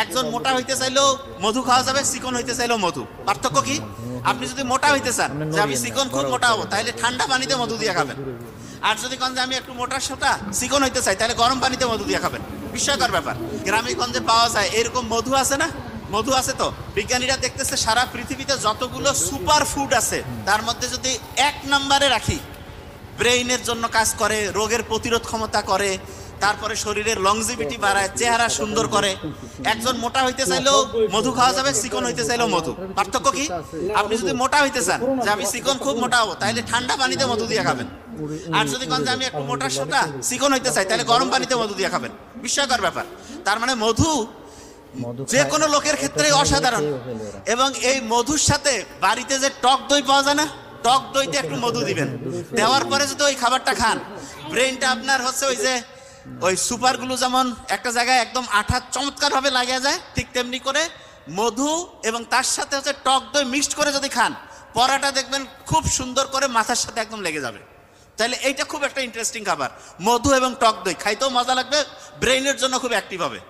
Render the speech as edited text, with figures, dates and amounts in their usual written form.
একজন মোটা হইতে চাইলেও মধু খাওয়া যাবে, চিকন হইতে চাইলেও মধু। পার্থক্য কি? আপনি যদি মোটা হইতে চান যে আমি চিকন খুব মোটা হবো, তাহলে ঠান্ডা পানিতে মধু দিয়ে খাবেন। আর যদি কোন যে আমি একটু মোটা সোটা চিকন হইতে চাই, তাহলে গরম পানিতে মধু দিয়ে খাবেন। বিস্ময়কর ব্যাপার, গ্রামে গঞ্জে পাওয়া যায় এরকম মধু আছে না? মধু আছে তো। বিজ্ঞানীরা দেখতেছে সারা পৃথিবীতে যতগুলো সুপার ফুড আছে তার মধ্যে যদি 1 নম্বরে রাখি, ব্রেইনের জন্য কাজ করে, রোগের প্রতিরোধ ক্ষমতা করে, তারপরে শরীরের লংজিভিটি বাড়ায়, চেহারা সুন্দর করে। একজন মোটা হইতে চাইলেও মধু খাওয়া যাবে, চিকন হইতে চাইলেও মধু। পার্থক্য কি? আপনি যদি মোটা হইতে চান যে আমি চিকন খুব মোটা হবো, তাহলে ঠান্ডা পানিতে মধু দিয়ে খাবেন। আর যদি কোন যে আমি একটু মোটা সোটা চিকন হইতে চাই, তাহলে গরম পানিতে মধু দিয়ে খাবেন। বিস্ময়কর ব্যাপার। তার মানে মধু যে কোনো লোকের ক্ষেত্রে অসাধারণ। এবং এই মধুর সাথে বাড়িতে যে টক দই পাওয়া যায় না, টক দইতে একটু মধু দিবেন, দেওয়ার পরে যদি ওই খাবারটা খান, ব্রেনটা আপনার হচ্ছে ওই যে ওই সুপারগুলো যেমন একটা জায়গায় একদম আঠা চমৎকার ভাবে লাগিয়ে যায়, ঠিক তেমনি করে মধু এবং তার সাথে হচ্ছে টক দই মিক্সড করে যদি খান, পরাটা দেখবেন খুব সুন্দর করে মাথার সাথে একদম লেগে যাবে। তাহলে এইটা খুব একটা ইন্টারেস্টিং খাবার, মধু এবং টক দই। খাইতেও মজা লাগবে, ব্রেইনের জন্য খুব অ্যাক্টিভ হবে।